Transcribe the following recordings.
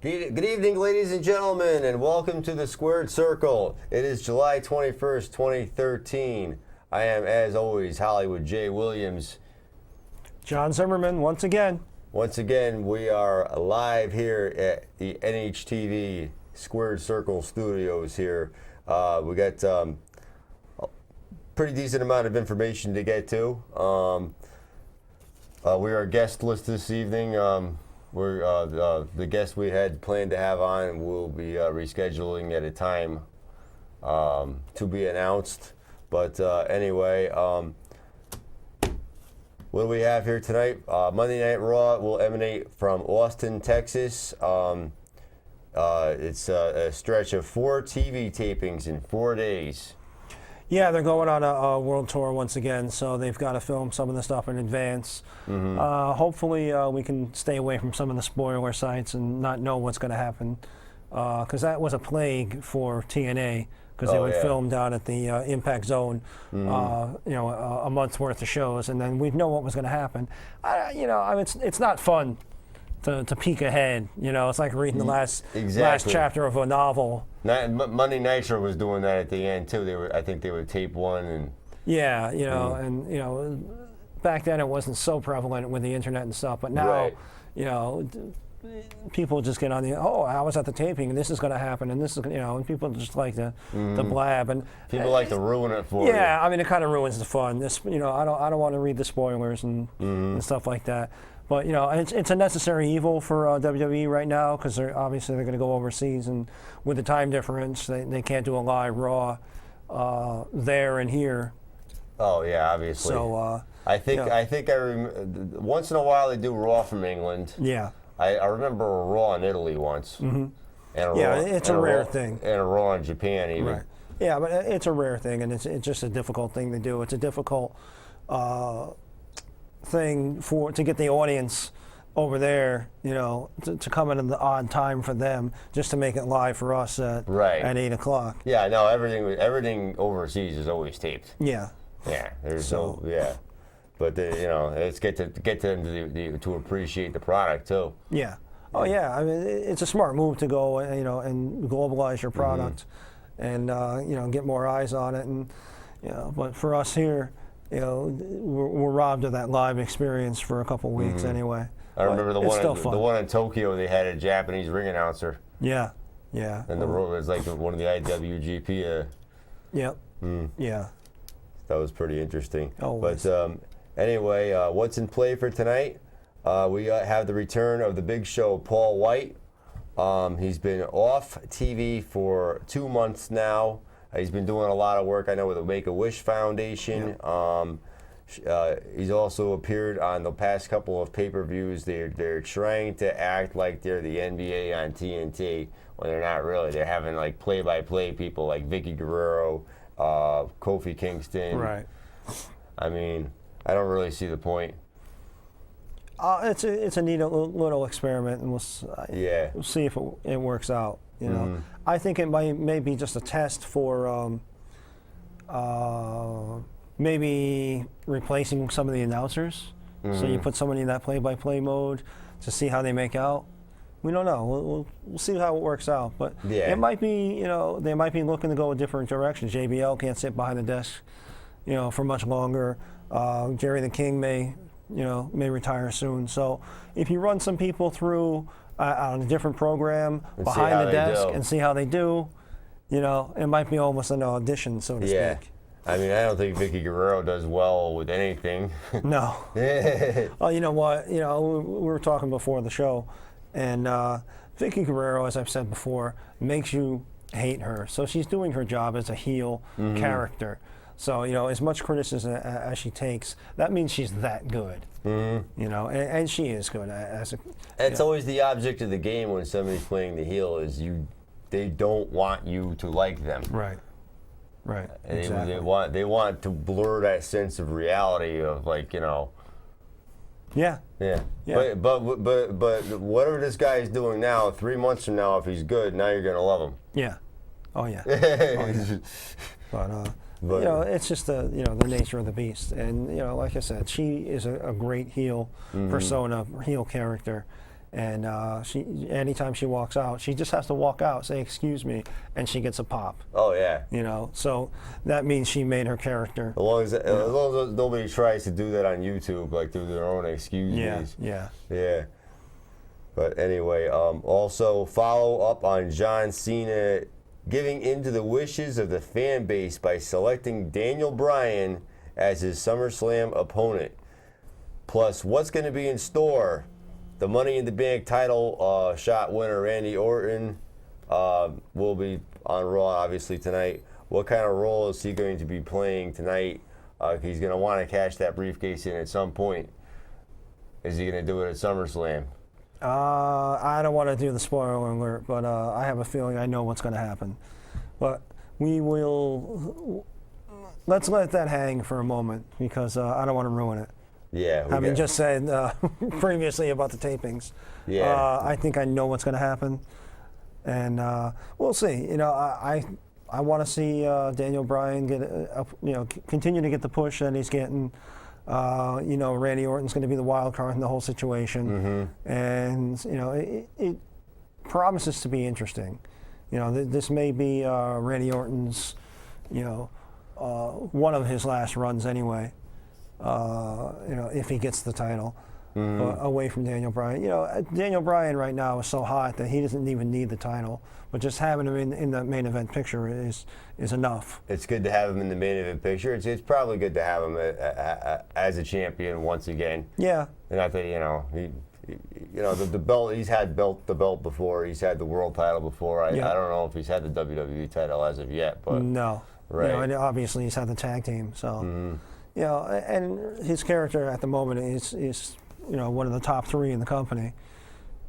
Good evening, ladies and gentlemen, and welcome to the Squared Circle. It is July 21st, 2013. I am, as always, Hollywood J. Williams. John Zimmerman, once again. Once again, we are live here at the NHTV Squared Circle Studios here. We got a pretty decent amount of information to get to. We are guest list this evening. The guest we had planned to have on will be rescheduling at a time to be announced. But anyway, what do we have here tonight? Monday Night Raw will emanate from Austin, Texas. It's a stretch of 4 TV tapings in 4 days. Yeah, they're going on a world tour once again, so they've got to film some of the stuff in advance. Mm-hmm. Hopefully we can stay away from some of the spoiler sites and not know what's going to happen, because that was a plague for TNA, because they would film down at the Impact Zone, a month's worth of shows, and then we'd know what was going to happen. It's not fun to peek ahead. It's like reading the last chapter of a novel. Monday Nitro was doing that at the end too. I think they would tape one and. Yeah, and back then it wasn't so prevalent with the internet and stuff, but now, people just get on I was at the taping and this is going to happen and this is, and people just like to blab and people like to ruin it for you. Yeah, I mean it kind of ruins the fun. This, I don't want to read the spoilers and stuff like that. But it's a necessary evil for WWE right now, because they're going to go overseas, and with the time difference, they can't do a live Raw there and here. Oh yeah, obviously. So I think once in a while they do Raw from England. Yeah. I remember a Raw in Italy once. Mm-hmm. It's a rare thing. And a Raw in Japan even. Right. Yeah, but it's a rare thing, and it's just a difficult thing to do. It's a difficult thing to get the audience over there, to come in at the odd time for them, just to make it live for us at 8 o'clock. Yeah, no, everything overseas is always taped. Yeah. Yeah, but it's get them to appreciate the product too. Yeah. Oh yeah, I mean it's a smart move to go, and globalize your product, and get more eyes on it, and but for us here, we're robbed of that live experience for a couple weeks anyway. I remember the one in Tokyo. They had a Japanese ring announcer. Yeah, yeah. And the role was like one of the IWGP. Yep. Yeah. That was pretty interesting. Always. But anyway, what's in play for tonight? We have the return of the Big Show, Paul White. He's been off TV for 2 months now. He's been doing a lot of work, I know, with the Make-A-Wish Foundation. Yeah. He's also appeared on the past couple of pay-per-views. They're trying to act like they're the NBA on TNT when they're not really. They're having like play-by-play people like Vicky Guerrero, Kofi Kingston. Right. I mean, I don't really see the point. It's a neat little experiment, and we'll see if it works out. I think it may be just a test for maybe replacing some of the announcers. So you put somebody in that play-by-play mode to see how they make out. We don't know. We'll see how it works out. But it might be, they might be looking to go a different direction. JBL can't sit behind the desk, for much longer. Jerry the King may retire soon. So if you run some people through on a different program behind the desk and see how they do, it might be almost an audition, so to speak. I mean, I don't think Vicky Guerrero does well with anything. No. Well, you know what? We were talking before the show, and Vicky Guerrero, as I've said before, makes you hate her. So she's doing her job as a heel character. So, as much criticism as she takes, that means she's that good. And she is good. It's always the object of the game when somebody's playing the heel is they don't want you to like them. Right. Right. And exactly. they want to blur that sense of reality of Yeah. Yeah. But whatever this guy is doing now, 3 months from now, if he's good, now you're gonna love him. Yeah. Oh yeah. But it's just the nature of the beast, and like I said, she is a great heel persona, heel character, And anytime she walks out, she just has to walk out, say excuse me, and she gets a pop. Oh yeah. So that means she made her character. As long as nobody tries to do that on YouTube, like do their own excuse me's. Yeah. But anyway, also follow up on John Cena giving in to the wishes of the fan base by selecting Daniel Bryan as his SummerSlam opponent. Plus, what's going to be in store? The Money in the Bank title shot winner, Randy Orton, will be on Raw, obviously, tonight. What kind of role is he going to be playing tonight? He's going to want to cash that briefcase in at some point. Is he going to do it at SummerSlam? I don't want to do the spoiler alert, but I have a feeling I know what's going to happen. But we will... Let's let that hang for a moment, because I don't want to ruin it. Yeah. Having just said previously about the tapings, I think I know what's going to happen, and we'll see. I want to see Daniel Bryan get continue to get the push that he's getting. Randy Orton's going to be the wild card in the whole situation, and it promises to be interesting. This may be Randy Orton's, one of his last runs anyway. If he gets the title away from Daniel Bryan. Daniel Bryan right now is so hot that he doesn't even need the title, but just having him in the main event picture is enough. It's good to have him in the main event picture. It's probably good to have him as a champion once again. Yeah. And I think the belt, he's had the belt before. He's had the world title before. I don't know if he's had the WWE title as of yet, but no. Right. And obviously he's had the tag team, so. And his character at the moment is one of the top 3 in the company.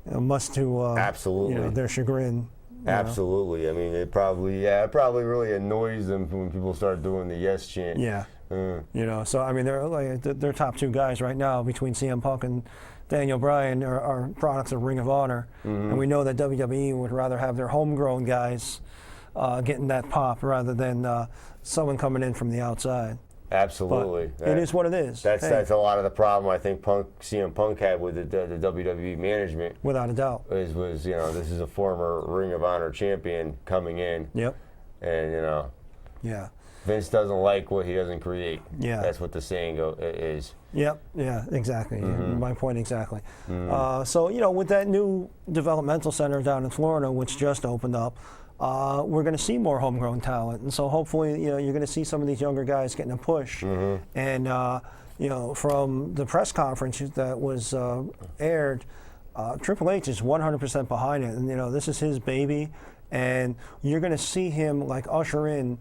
Much to absolutely their chagrin. Absolutely. I mean, it probably really annoys them when people start doing the yes chant. Yeah. So I mean, they're top 2 guys right now between CM Punk and Daniel Bryan are products of Ring of Honor, and we know that WWE would rather have their homegrown guys getting that pop rather than someone coming in from the outside. Absolutely. It is what it is. That's a lot of the problem I think CM Punk had with the WWE management. Without a doubt. Was this is a former Ring of Honor champion coming in. Yep. And Yeah. Vince doesn't like what he doesn't create. Yeah. That's what the saying is. Yep. Yeah. Exactly. My point exactly. So with that new developmental center down in Florida, which just opened up. We're going to see more homegrown talent, and so hopefully, you're going to see some of these younger guys getting a push. And from the press conference that was aired, Triple H is 100% behind it, and this is his baby, and you're going to see him like usher in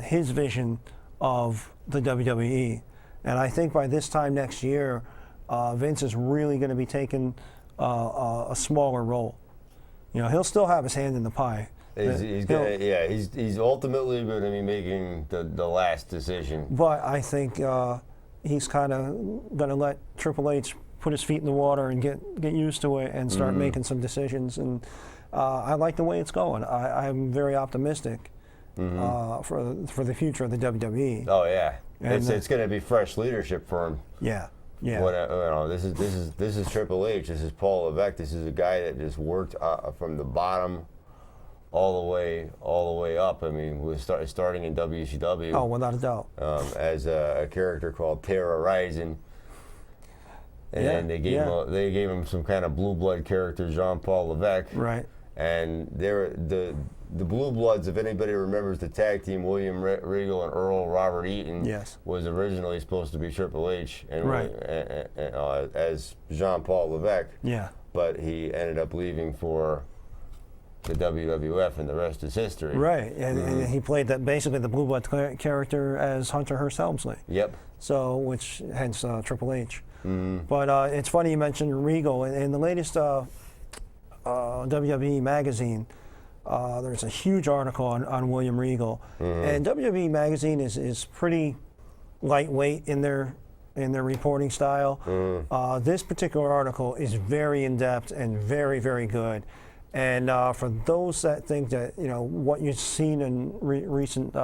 his vision of the WWE. And I think by this time next year, Vince is really going to be taking a smaller role. He'll still have his hand in the pie. He's ultimately going to be making the last decision. But I think he's kind of going to let Triple H put his feet in the water and get used to it and start making some decisions. And I like the way it's going. I'm very optimistic for the future of the WWE. Oh yeah, and it's going to be fresh leadership for him. Yeah. This is Triple H. This is Paul Levesque. This is a guy that just worked from the bottom all the way up. I mean, we're starting in WCW. Oh, without a doubt. As a character called Terra Rising, and then they gave him some kind of blue blood character, Jean-Paul Levesque. Right. And the Blue Bloods, if anybody remembers the tag team, William Regal and Earl Robert Eaton, was originally supposed to be Triple H, and as Jean-Paul Levesque. Yeah. But he ended up leaving for the WWF, and the rest is history. Right, and he played basically the Blue Blood character as Hunter Hearst Helmsley. Yep. So, hence Triple H. But it's funny you mentioned Regal. In the latest WWE magazine, there's a huge article on William Regal, and WWE magazine is pretty lightweight in their reporting style. This particular article is very in depth and very, very good. And for those that think that what you've seen in recent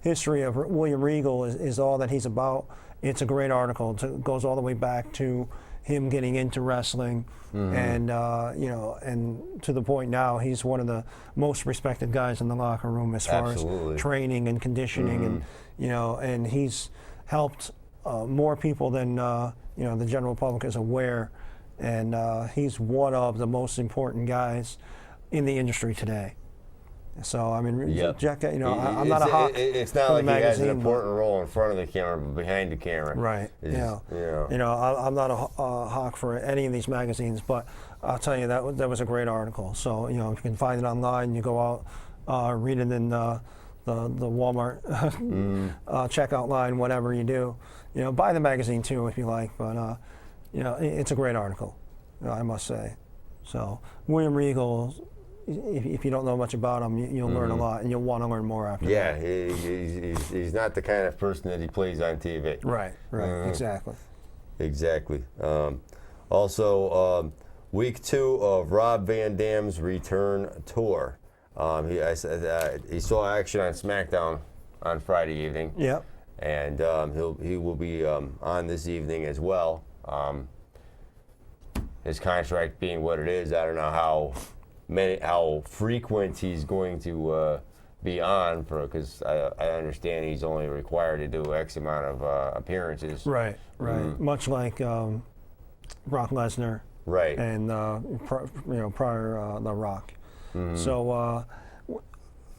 history of William Regal is all that he's about, it's a great article. It goes all the way back to him getting into wrestling, and you know, and to the point now he's one of the most respected guys in the locker room as far as training and conditioning, and you know, and he's helped more people than you know, the general public is aware, and he's one of the most important guys in the industry today. So I mean, Jack, you know, I'm not a hawk. It's not like he has an important role in front of the camera, but behind the camera. Right. Yeah. You know, I'm not a hawk for any of these magazines, but I'll tell you that was a great article. So you know, if you can find it online, you go out, read it in the Walmart checkout line, whatever you do. You know, buy the magazine too if you like. But you know, it's a great article, you know, I must say. So William Regal. If you don't know much about him, you'll learn a lot, and you'll want to learn more after that. Yeah, he's not the kind of person that he plays on TV. Right, exactly. Exactly. Also, week 2 of Rob Van Dam's return tour. He saw action on SmackDown on Friday evening. Yep. And he will be on this evening as well. His contract being what it is, I don't know how frequent he's going to be on, because I understand he's only required to do X amount of appearances. Right. Much like Brock Lesnar. Right. And you know, prior The Rock. So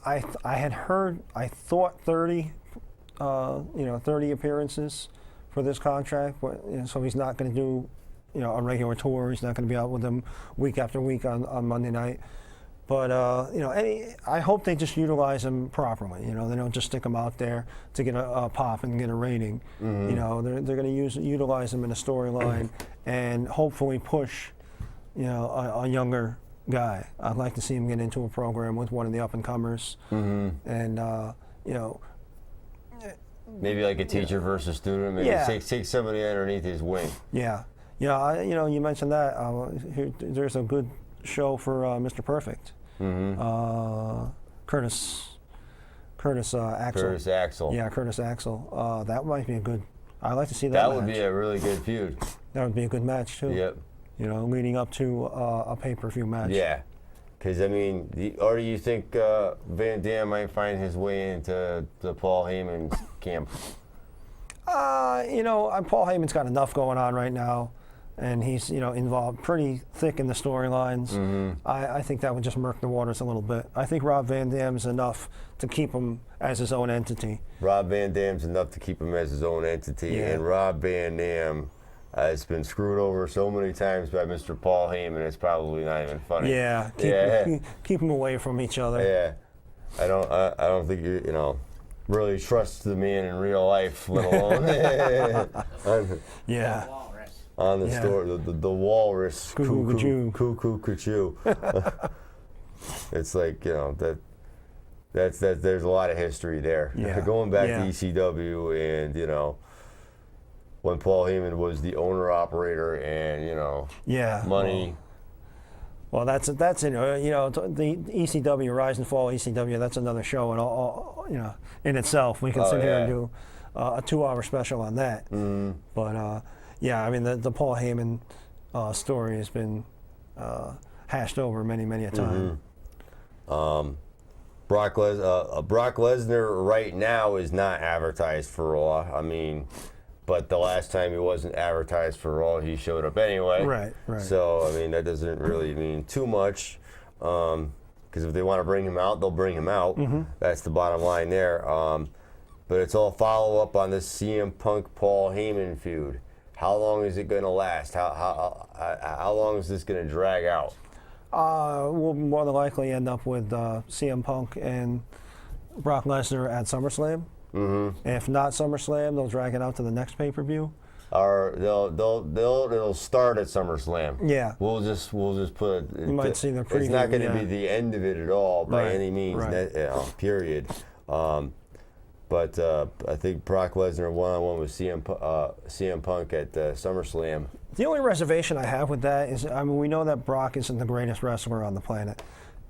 I had heard, I thought 30 appearances for this contract, but you know, so he's not going to do, you know, a regular tour. He's not going to be out with them week after week on Monday night. But you know, I hope they just utilize him properly. You know, they don't just stick him out there to get a pop and get a rating. You know, they're going to utilize him in a storyline and hopefully push, you know, a younger guy. I'd like to see him get into a program with one of the up and comers, and you know, maybe like a teacher versus student. Maybe take somebody underneath his wing. Yeah. Yeah, you know, you mentioned that. There's a good show for Mr. Perfect. Curtis Axel. Curtis Axel. Yeah, Curtis Axel. That might be a good. I'd like to see that. That match. Would be a really good feud. That would be a good match too. Yep. You know, leading up to a pay-per-view match. Yeah, because I mean, or do you think Van Dam might find his way into the Paul Heyman camp? You know, Paul Heyman's got enough going on right now, and he's, you know, involved pretty thick in the storylines. I think that would just murk the waters a little bit. I think Rob Van Dam's enough to keep him as his own entity. Rob Van Dam's enough to keep him as his own entity, and Rob Van Dam has been screwed over so many times by Mr. Paul Heyman, it's probably not even funny. Yeah, keep them away from each other. Yeah, I don't think you know, really trust the man in real life, let alone on the story, the walrus, cuckoo. It's like, you know, that's there's a lot of history there. Going back to ECW, and you know, when Paul Heyman was the owner operator, and you know, money. Well, that's you know, the ECW, Rise and Fall ECW. That's another show, and all you know, in itself. We can sit here and do a 2-hour special on that. But yeah, I mean, the Paul Heyman story has been hashed over many a time. Brock Lesnar right now is not advertised for Raw. I mean, but the last time he wasn't advertised for Raw, he showed up anyway. Right. So, I mean, that doesn't really mean too much, because if they want to bring him out, they'll bring him out. That's the bottom line there. But it's all follow-up on this CM Punk Paul Heyman feud. How long is it going to last? How long is this going to drag out? We'll more than likely end up with CM Punk and Brock Lesnar at SummerSlam. If not SummerSlam, they'll drag it out to the next pay-per-view. Or it'll start at SummerSlam. Yeah. We'll just put it. You might see the preview. It's not going to be the end of it at all by any means. Period. But I think Brock Lesnar one-on-one with CM Punk at SummerSlam. The only reservation I have with that is, I mean, we know that Brock isn't the greatest wrestler on the planet.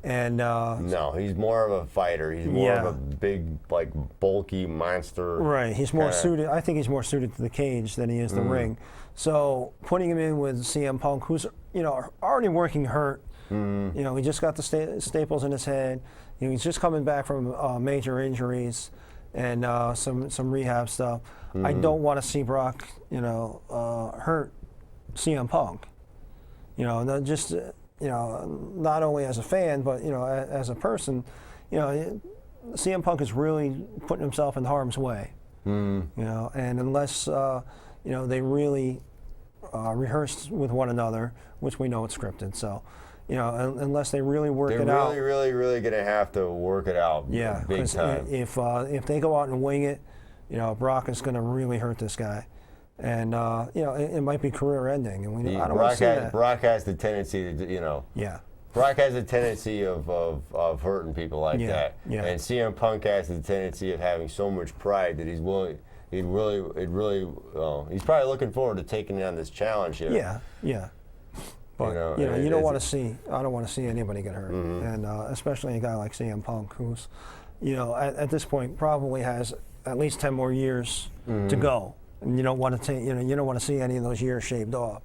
And no, he's more of a fighter. He's more of a big, like, bulky monster. Right. He's more suited. I think he's more suited to the cage than he is the ring. So putting him in with CM Punk, who's already working hurt. He just got the staples in his head. He's just coming back from major injuries and some rehab stuff. I don't want to see Brock, hurt CM Punk. Not only as a fan, but as a person, CM Punk is really putting himself in harm's way. And unless they really rehearse with one another, which we know it's scripted, so unless they really work it out, they're really gonna have to work it out. Yeah, big time. If they go out and wing it, Brock is gonna really hurt this guy. And it might be career-ending, and I don't want to see that. Brock has the tendency to, Brock has a tendency of hurting people like that. Yeah. And CM Punk has the tendency of having so much pride that he's willing. He's probably looking forward to taking on this challenge here. Yeah. But you don't want to see. I don't want to see anybody get hurt, and especially a guy like CM Punk, who's, at this point probably has at least 10 more years to go. And you don't want to you don't want to see any of those years shaved off.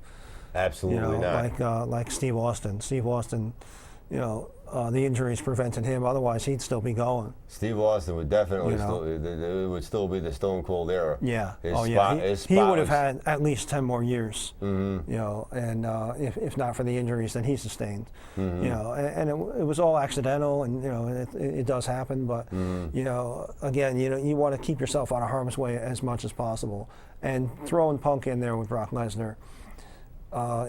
Absolutely not. Like Steve Austin. Steve Austin, the injuries prevented him. Otherwise, he'd still be going. Steve Austin would definitely it would still be the Stone Cold era. Yeah. His he would have had at least 10 more years. And if not for the injuries that he sustained. And it was all accidental, and it does happen. But again, you want to keep yourself out of harm's way as much as possible. And throwing Punk in there with Brock Lesnar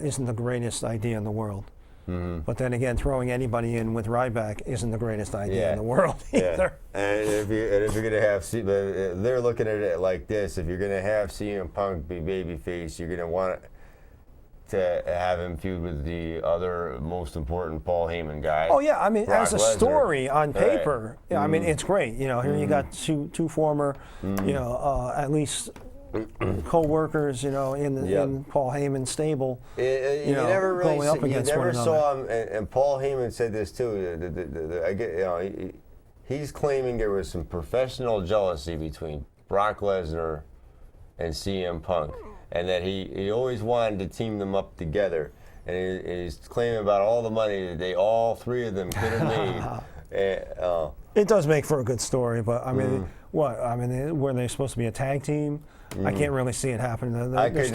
isn't the greatest idea in the world. But then again, throwing anybody in with Ryback isn't the greatest idea in the world either. And if you're gonna have, they're looking at it like this: if you're gonna have CM Punk be babyface, you're gonna want to have him feud with the other most important Paul Heyman guy. Oh yeah, I mean, Brock as a Lesnar. story on paper, I mean, it's great. Here you got two former, at least co-workers, in Paul Heyman's stable. You never really going up against one another. saw him, and Paul Heyman said this too. He's claiming there was some professional jealousy between Brock Lesnar and CM Punk, and that he always wanted to team them up together. And he's claiming about all the money that all three of them could have made. It does make for a good story, but I mean, were they supposed to be a tag team? I can't really see it happen. I could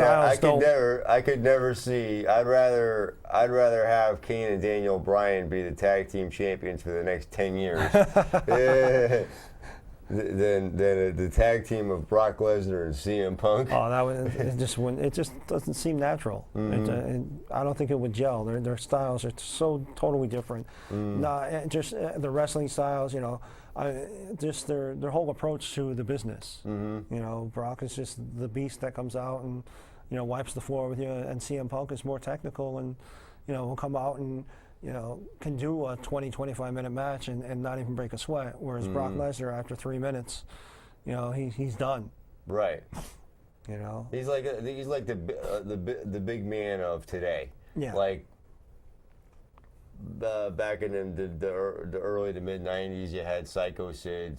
never see. I'd rather have Kane and Daniel Bryan be the tag team champions for the next 10 years than the tag team of Brock Lesnar and CM Punk. Oh, it just doesn't seem natural. I don't think it would gel. Their styles are so totally different. Just the wrestling styles, just their whole approach to the business. Brock is just the beast that comes out and wipes the floor with you, and CM Punk is more technical and will come out and can do a 20-25 minute match and not even break a sweat. Whereas Brock Lesnar, after 3 minutes, he's done. Right. He's like the big man of today. Yeah. Like back in the early to mid '90s, you had Psycho Sid,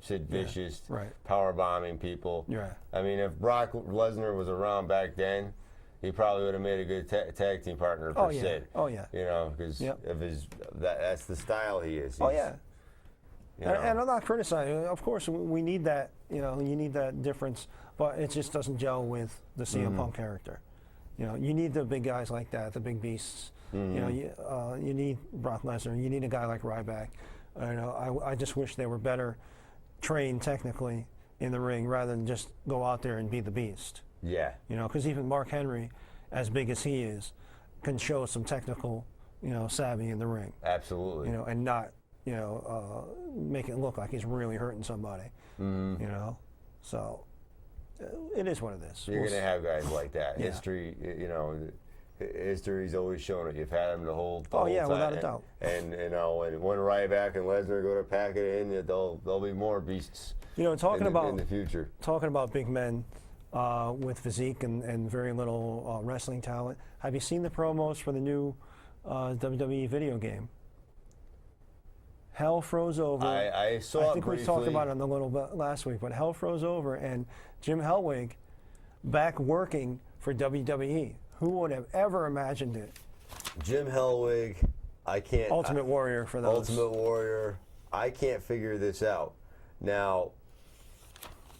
Sid Vicious, power bombing people. Yeah. I mean, if Brock Lesnar was around back then, he probably would have made a good tag team partner for Sid. Oh yeah. Because of that's the style he is. And I'm not criticizing. Of course, we need that. You need that difference, but it just doesn't gel with the CM Punk character. You need the big guys like that, the big beasts. You need Brock Lesnar. You need a guy like Ryback. I just wish they were better trained technically in the ring rather than just go out there and be the beast. Yeah. Because even Mark Henry, as big as he is, can show some technical, savvy in the ring. Absolutely. And not, make it look like he's really hurting somebody. So it is what it is. You're going to have guys like that. History, history's always shown it. You've had them the whole time. Without a doubt. And when Ryback and Lesnar go to pack it in, there'll be more beasts. Talking in the future. Talking about big men with physique and very little wrestling talent. Have you seen the promos for the new WWE video game? hell froze over. I saw I think it briefly. we talked about it a little bit last week, but hell froze over, and Jim Hellwig back working for WWE. Who would have ever imagined it? Jim Hellwig, I can't. Ultimate Warrior for those. Ultimate Warrior. I can't figure this out. Now,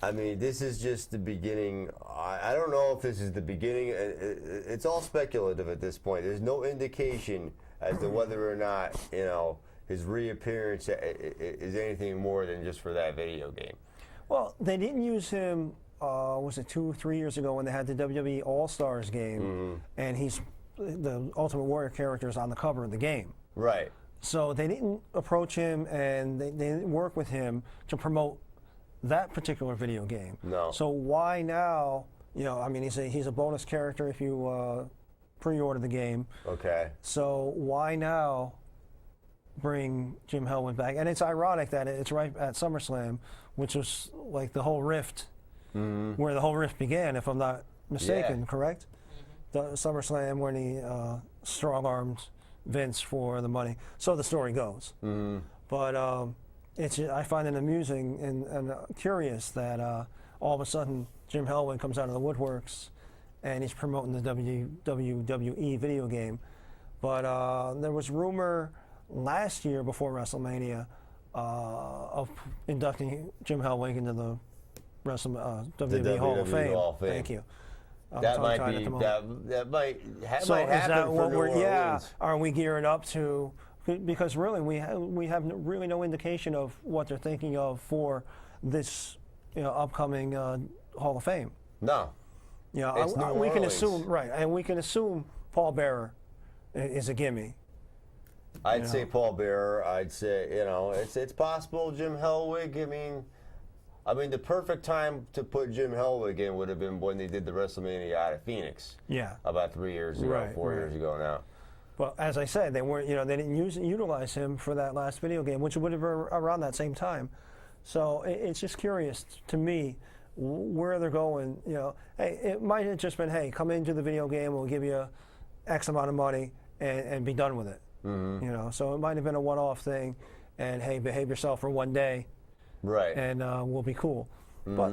I mean, this is just the beginning. I don't know if this is the beginning. It's all speculative at this point. There's no indication as to whether or not, his reappearance is anything more than just for that video game. Well, they didn't use him, was it 2 or 3 years ago when they had the WWE All-Stars game, and the Ultimate Warrior character is on the cover of the game. Right. So they didn't approach him, and they didn't work with him to promote that particular video game. No. So why now? I mean, he's a bonus character if you pre-order the game. Okay. So why now bring Jim Hellwig back? And it's ironic that it's right at SummerSlam, which was like the whole rift, where the whole rift began, if I'm not mistaken, correct? The SummerSlam when he strong-armed Vince for the money. So the story goes. But I find it amusing and curious that all of a sudden Jim Hellwig comes out of the woodworks and he's promoting the WWE video game. But there was rumor last year before WrestleMania of inducting Jim Hellwig into the WWE Hall of Fame. Hall of Fame. Thank you. That might be that might happen for New Orleans. Yeah, are we gearing up to? Because really, we have really no indication of what they're thinking of for this upcoming Hall of Fame. No. It's New we can Orleans. assume and we can assume Paul Bearer is a gimme. I'd say Paul Bearer. I'd say it's possible Jim Hellwig. I mean, the perfect time to put Jim Hellwig in would have been when they did the WrestleMania out of Phoenix. Yeah. About 3 years ago, 4 years ago now. Well, as I said, they weren't. They didn't utilize him for that last video game, which would have been around that same time. So it's just curious to me where they're going. Hey, it might have just been, hey, come into the video game, we'll give you X amount of money and be done with it. So it might have been a one-off thing, and hey, behave yourself for one day. Right. And we'll be cool. But,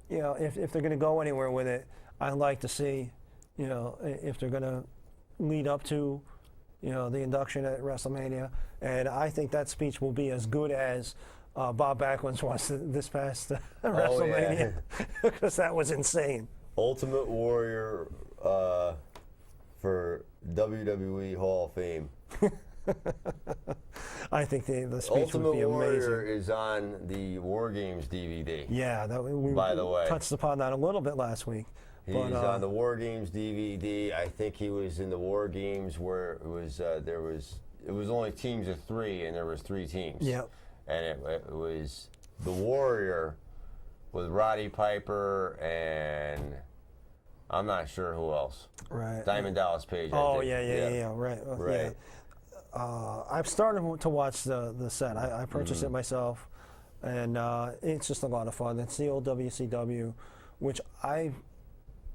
if they're going to go anywhere with it, I'd like to see, if they're going to lead up to, the induction at WrestleMania. And I think that speech will be as good as Bob Backlund's was this past WrestleMania. Because that was insane. Ultimate Warrior for WWE Hall of Fame. I think the speech Ultimate would be amazing. Warrior is on the War Games DVD. Yeah, we by the way, touched upon that a little bit last week. He's on the War Games DVD. I think he was in the War Games where it was it was only teams of 3 and there was 3 teams. Yep. And it was the Warrior with Roddy Piper and I'm not sure who else. Right. Diamond Dallas Page. Oh yeah, right. Right. Yeah. I've started to watch the set. I purchased it myself, and it's just a lot of fun. It's the old WCW, which I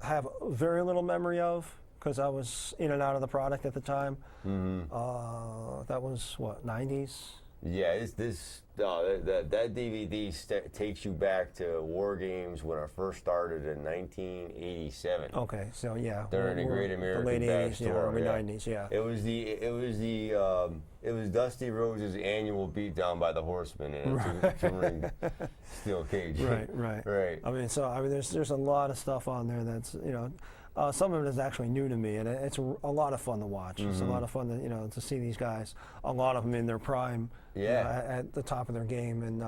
have very little memory of because I was in and out of the product at the time. That was what, 90s? Yeah, that DVD takes you back to War Games when I first started in 1987. Okay, so yeah, during the Great American the late Bash 80s, Tour, early 90s, yeah. It was Dusty Rhodes' annual beatdown by the Horsemen in a two-ring steel cage. Right. I mean, there's a lot of stuff on there that's some of it is actually new to me, and it's a lot of fun to watch. It's a lot of fun to see these guys. A lot of them in their prime, at the top of their game, and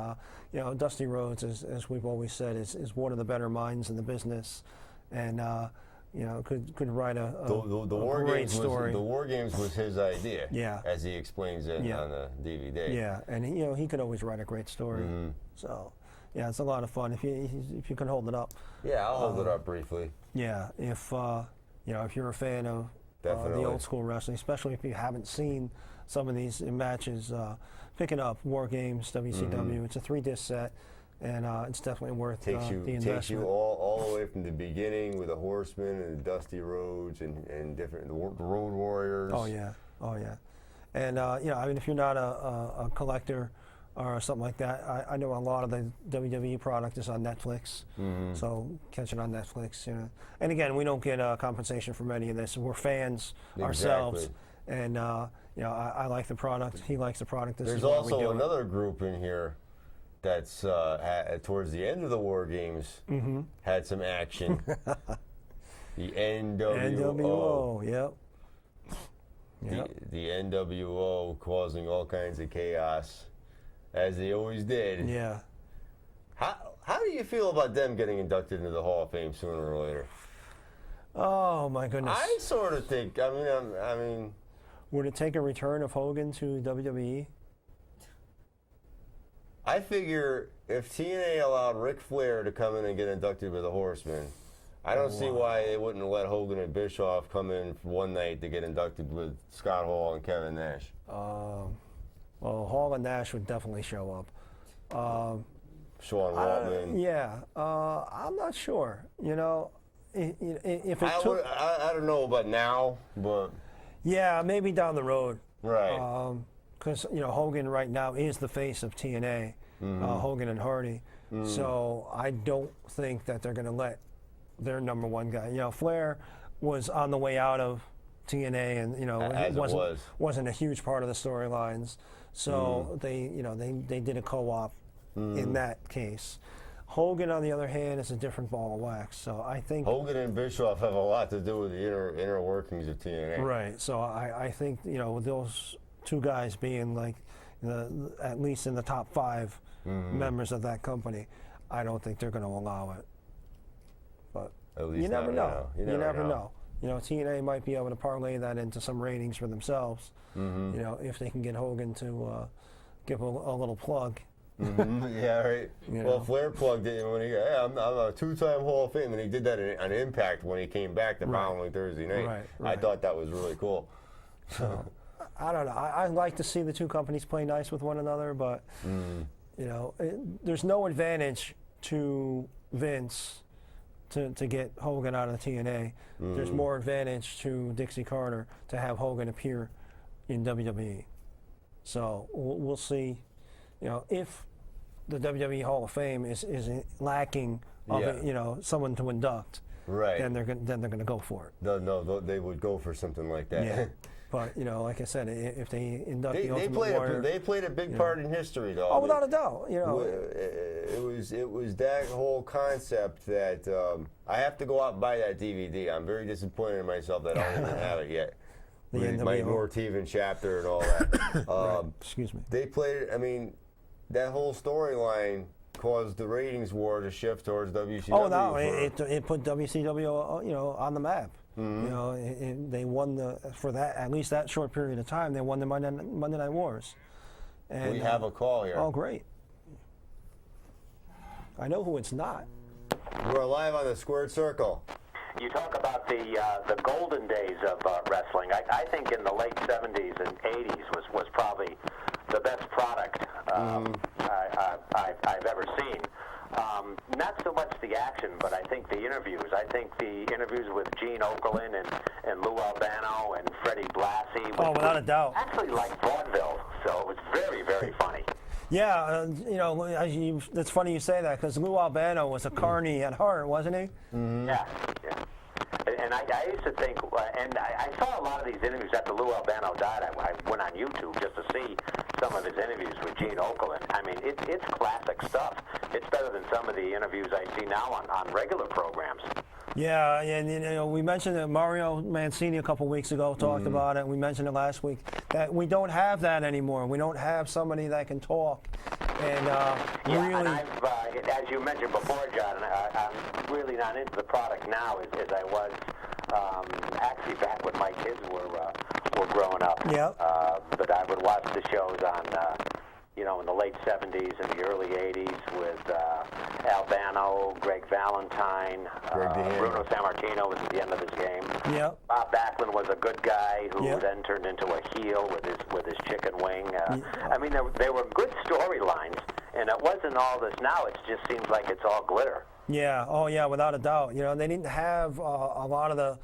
Dusty Rhodes, as we've always said, is one of the better minds in the business, and could write a great story. The War Games was his idea. Yeah. As he explains it on the DVD. Yeah, and he could always write a great story. So. Yeah, it's a lot of fun if you can hold it up. Yeah, I'll hold it up briefly. Yeah, if you're a fan of the old school wrestling, especially if you haven't seen some of these matches, pick it up. War Games, WCW. It's a 3-disc set, and it's definitely worth the investment. Takes you all the way from the beginning with the Horsemen and the Dusty Rhodes and different the Road Warriors. Oh yeah. And I mean, if you're not a collector or something like that, I know a lot of the WWE product is on Netflix, so catch it on Netflix. And again, we don't get compensation from any of this. We're fans ourselves, and I like the product. He likes the product. There's also another group in here that's towards the end of the War Games had some action. The NWO. Yep. The NWO causing all kinds of chaos, as they always did. Yeah. How do you feel about them getting inducted into the Hall of Fame sooner or later? Oh my goodness. I sort of think. I mean, would it take a return of Hogan to WWE? I figure if TNA allowed Ric Flair to come in and get inducted with the Horsemen, I don't see why they wouldn't let Hogan and Bischoff come in for one night to get inducted with Scott Hall and Kevin Nash. Well, Hall and Nash would definitely show up. Sean Waltman. I'm not sure. If I don't know about now, but maybe down the road. Right. Because Hogan right now is the face of TNA, Hogan and Hardy. So I don't think that they're going to let their number one guy. Flair was on the way out of TNA, and it wasn't a huge part of the storylines. So they did a co-op in that case. Hogan, on the other hand, is a different ball of wax. So I think Hogan and Bischoff have a lot to do with the inner workings of TNA. Right. So I think with those two guys being like at least in the top 5 members of that company, I don't think they're going to allow it. But at least you never know. You never know. TNA might be able to parlay that into some ratings for themselves. If they can get Hogan to give a little plug. Yeah, right. Well, Flair plugged it when I'm a 2-time Hall of Fame, and he did that on Impact when he came back the following Thursday night. Right. I thought that was really cool. So I don't know. I like to see the two companies play nice with one another, but there's no advantage to Vince to get Hogan out of the TNA. There's more advantage to Dixie Carter to have Hogan appear in WWE. So we'll see. If the WWE Hall of Fame is lacking of someone to induct, right? Then they're going to go for it. No, they would go for something like that. Yeah. But like I said, if they induct the Ultimate Warrior, they played a big part in history, though. Oh, without a doubt. It was that whole concept that I have to go out and buy that DVD. I'm very disappointed in myself that I don't even have it yet. My Norteven chapter and all that. Right. Excuse me. They played it. I mean, that whole storyline caused the ratings war to shift towards WCW. Oh no, it put WCW on the map. They won for that, at least that short period of time. They won the Monday Night Wars. And, we have a call here. Oh, great! I know who it's not. We're live on the Squared Circle. You talk about the golden days of wrestling. I think in the late 70s and 80s was probably the best product I've ever seen. Not so much the action, but I think the interviews. I think the interviews with Gene Okerlund and Lou Albano and Freddie Blassie. Oh, without a doubt. Actually like vaudeville, so it was very, very funny. Yeah, it's funny you say that, because Lou Albano was a carny at heart, wasn't he? Yeah. And I used to think, and I saw a lot of these interviews after Lou Albano died. I went on YouTube just to see some of his interviews with Gene Okerlund. I mean, it's classic stuff. It's better than some of the interviews I see now on regular programs. Yeah, and we mentioned that Mario Mancini a couple weeks ago talked about it. We mentioned it last week that we don't have that anymore. We don't have somebody that can talk. And really, and as you mentioned before, John, I'm really not into the product now as I was actually back when my kids were growing up. Yeah. But I would watch the shows on in the late 70s and the early 80s with Albano, Greg Valentine, Bruno Sammartino was at the end of his game. Yep. Bob Backlund was a good guy who then turned into a heel with his chicken wing. I mean, there were good storylines, and it wasn't all this now. It just seems like it's all glitter. Yeah. Oh, yeah. Without a doubt. They didn't have a lot of the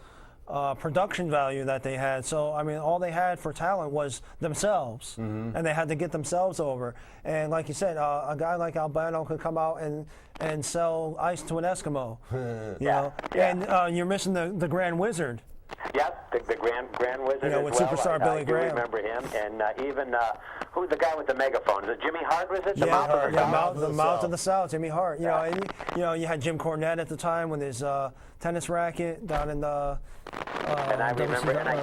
production value that they had. So, I mean, all they had for talent was themselves, and they had to get themselves over. And like you said, a guy like Albano could come out and sell ice to an Eskimo, you know. And you're missing the Grand Wizard. Yep, the Grand Wizard You know, as with well. superstar Billy Graham. I remember him, and even who's the guy with the megaphone? Is it Jimmy Hart? Was it The Mouth of the South? the Mouth of the South, Jimmy Hart. You know, and, you know, you had Jim Cornette at the time with his tennis racket down in the. And I remember, and I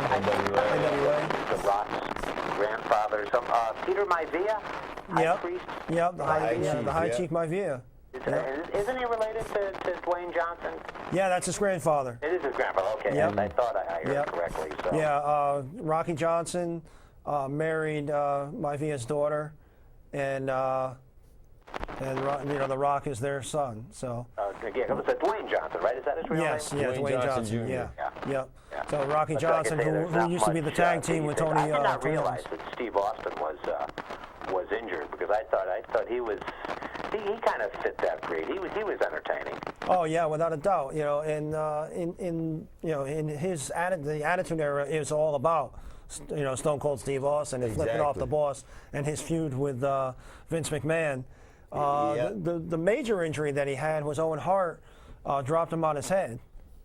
the Rock's grandfather, some Peter Maivia, high priest. Yep, the High Chief Maivia. Isn't he related to Dwayne Johnson? Yeah, that's his grandfather. It is his grandfather. Okay, Yep. I thought I heard it correctly. So. Yeah, Rocky Johnson married Maivia's daughter, and you know, The Rock is their son. So. Yeah, it was Dwayne Johnson, right? Is that his real name? Yes, yeah, Dwayne Johnson. Jr. Yeah. Yeah. So Rocky But Johnson, like I say, who there's used not to be the much, tag team these with days. Tony. I did not Clemens. realize that Steve Austin was injured because I thought he was. He kind of fit that breed. He was entertaining. Oh yeah, without a doubt. You know, and in you know, in his the Attitude Era is all about, you know, Stone Cold Steve Austin and flipping off the boss and his feud with Vince McMahon. The major injury that he had was Owen Hart dropped him on his head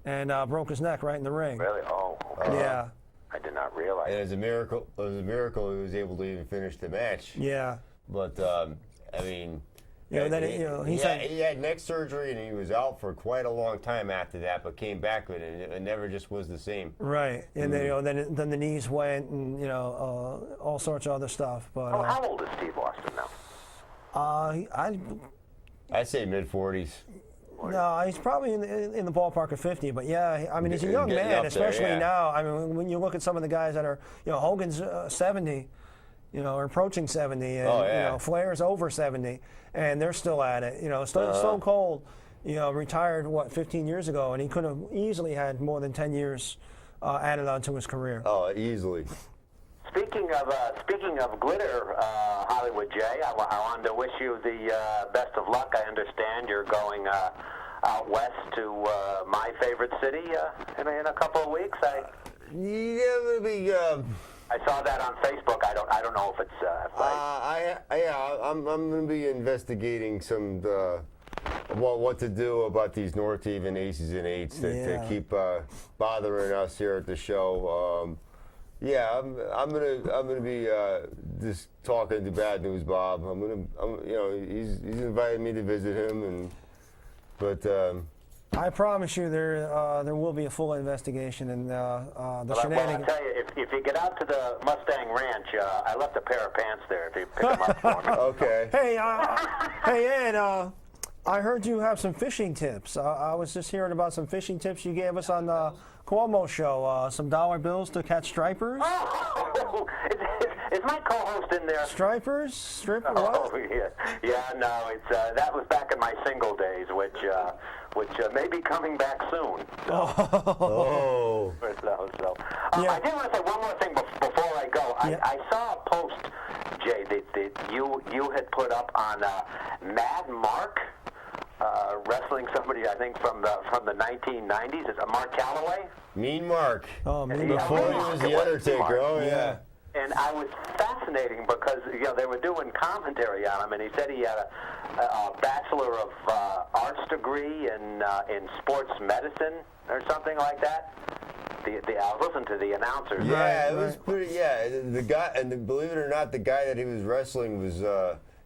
and broke his neck right in the ring. Really? Oh. Okay. Yeah. I did not realize. And it was a miracle. It was a miracle he was able to even finish the match. Yeah. But I mean, You know, then he had neck surgery and he was out for quite a long time after that, but came back with it. It never just was the same. Right, and then, you know, then the knees went, and you know, all sorts of other stuff. But how old is Steve Austin now? I'd say mid-40s. No, he's probably in the ballpark of 50. But yeah, I mean, he's a young Getting man, up there, especially yeah. now. I mean, when you look at some of the guys that are, you know, Hogan's 70. You know, or approaching 70, and you know, Flair's over 70, and they're still at it. You know, Stone Cold, you know, retired 15 years ago, and he could have easily had more than 10 years added onto his career. Oh, easily. Speaking of glitter, Hollywood Jay, I wanted to wish you the best of luck. I understand you're going out west to my favorite city in a couple of weeks. It'll be. I saw that on Facebook. I don't know if it's right. I'm going to be investigating some what to do about these North Haven aces and eights to keep bothering us here at the show. I'm gonna be just talking to Bad News Bob. You know, he's invited me to visit him, but. I promise you, there will be a full investigation and the shenanigans. Well, I'll tell you, if you get out to the Mustang Ranch, I left a pair of pants there if you pick them up for me. Okay. Hey, Ed. I heard you have some fishing tips. I was just hearing about some fishing tips you gave us on the Cuomo show. Some dollar bills to catch stripers. Oh, is my co-host in there? Stripers? Stripper? Oh, yeah. No, it's that was back in my single days, which may be coming back soon. So. I did want to say one more thing before I go. I saw a post, Jay, that you had put up on Mad Mark. Wrestling somebody, I think from the 1990s. Is it Mark Calloway? Mean Mark. Oh, Mean Mark. Before he was the Undertaker. Oh yeah. And I was fascinating because they were doing commentary on him, and he said he had a Bachelor of Arts degree in sports medicine or something like that. I was listening to the announcers. Yeah, it was pretty. Yeah, the guy, and believe it or not, the guy that he was wrestling was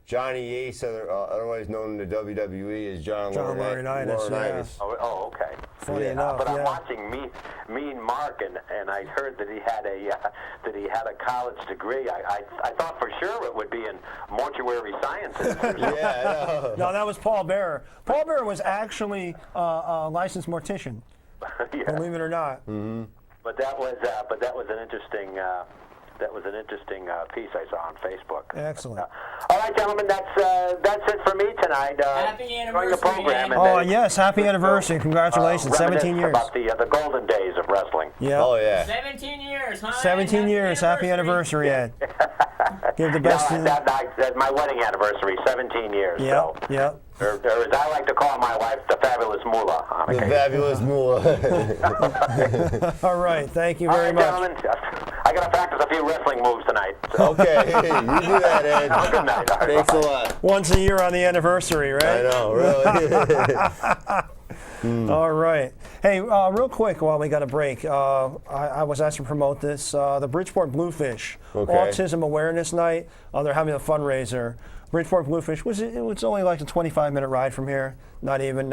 Johnny Ace, otherwise known in the WWE as John Laurinaitis. Yeah. Oh, okay. Funny enough, but I'm watching Mean Mark, and I heard that he had a college degree. I thought for sure it would be in mortuary sciences. Yeah. No, that was Paul Bearer. Paul Bearer was actually a licensed mortician. Believe it or not. Mm-hmm. But that was an interesting. That was an interesting piece I saw on Facebook. Excellent. All right, gentlemen, that's it for me tonight. Happy anniversary! The program yes, happy anniversary! Congratulations, 17 years. About the golden days of wrestling. Yeah. Oh yeah. 17 years, huh? 17 years. Happy anniversary, Ed. Give the best. That's my wedding anniversary, 17 years. Yeah, so. yeah. Or as I like to call my wife, the fabulous Moolah. The fabulous Moolah. All right, thank you very much. Gentlemen, I got to practice a few wrestling moves tonight. So. Okay, you do that, Ed. Good night. All right, Thanks bye. a lot. Once a year on the anniversary, right? I know, really. All right. Hey, real quick while we got a break, I was asked to promote this. The Bridgeport Bluefish Autism Awareness Night. They're having a fundraiser. Bridgeport Bluefish, it's only like a 25-minute ride from here, not even.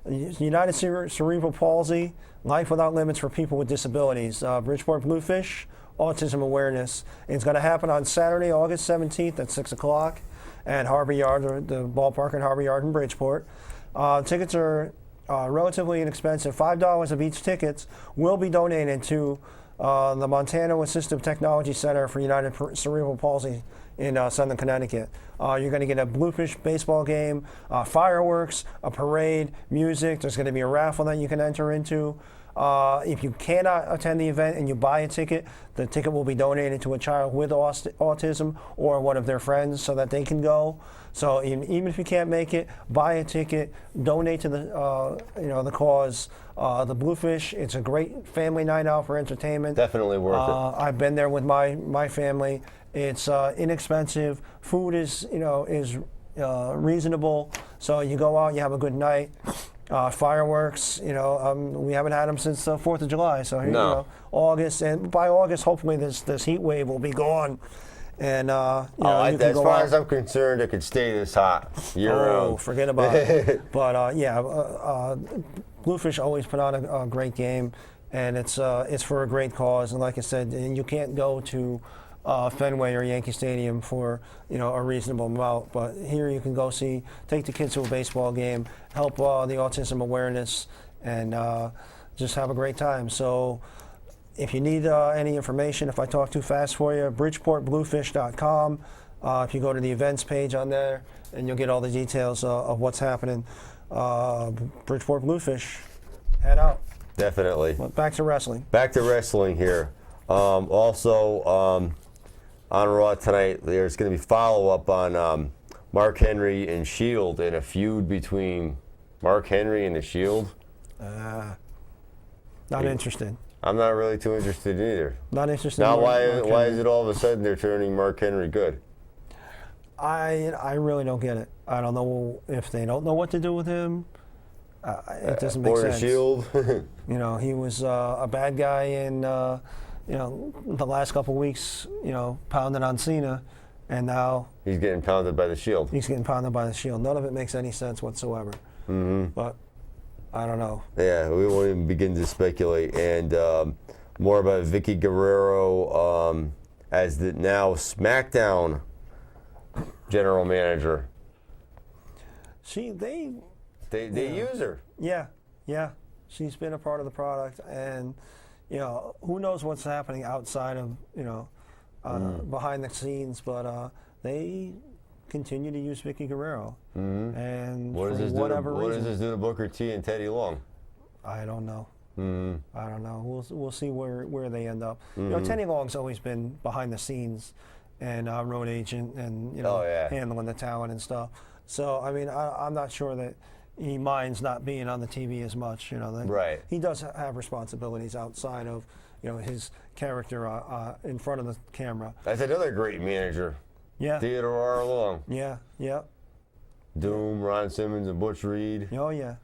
United Cerebral Palsy, Life Without Limits for People with Disabilities. Bridgeport Bluefish Autism Awareness. It's going to happen on Saturday, August 17th at 6 o'clock at Harbor Yard, the ballpark at Harbor Yard in Bridgeport. Tickets are relatively inexpensive. $5 of each tickets will be donated to the Montana Assistive Technology Center for United Cerebral Palsy in Southern Connecticut. You're going to get a Bluefish baseball game, fireworks, a parade, music. There's going to be a raffle that you can enter into. If you cannot attend the event and you buy a ticket, the ticket will be donated to a child with autism or one of their friends so that they can go. So even if you can't make it, buy a ticket, donate to the cause. The Bluefish, it's a great family night out for entertainment. Definitely worth it. I've been there with my family. It's inexpensive. Food is reasonable. So you go out, you have a good night. Fireworks, we haven't had them since the 4th of July. So August, and by August, hopefully this heat wave will be gone. And as far as I'm concerned, it could stay this hot year-round. Oh, forget about it. But Bluefish always put on a great game, and it's for a great cause. And like I said, you can't go to Fenway or Yankee Stadium for a reasonable amount, but here you can go take the kids to a baseball game, help the autism awareness, and just have a great time. So if you need any information, if I talk too fast for you, bridgeportbluefish.com. If you go to the events page on there, and you'll get all the details of what's happening. Bridgeport Bluefish, head out. Definitely. But back to wrestling. Back to wrestling here. On Raw tonight, there's going to be follow-up on Mark Henry and Shield and a feud between Mark Henry and the Shield. Not interested. I'm not really too interested either. Not interested. Now, why is it all of a sudden they're turning Mark Henry good? I really don't get it. I don't know if they don't know what to do with him. It doesn't make sense. Or the Shield. He was a bad guy in the last couple of weeks. Pounded on Cena, and now he's getting pounded by the Shield. He's getting pounded by the Shield. None of it makes any sense whatsoever. Mm-hmm. But I don't know. Yeah, we won't even begin to speculate. And more about Vicky Guerrero as the now SmackDown general manager. They use her. Yeah. She's been a part of the product, and who knows what's happening outside of behind the scenes, but they continue to use Vicky Guerrero. Mm-hmm. And what does this do to Booker T and Teddy Long? I don't know. Mm-hmm. I don't know. We'll see where they end up. Mm-hmm. Teddy Long's always been behind the scenes and road agent and handling the talent and stuff. So I'm not sure that he minds not being on the TV as much. Right. He does have responsibilities outside of his character in front of the camera. That's another great manager. Yeah. Theodore R. Long. Yeah. Doom, Ron Simmons, and Butch Reed. Oh yeah.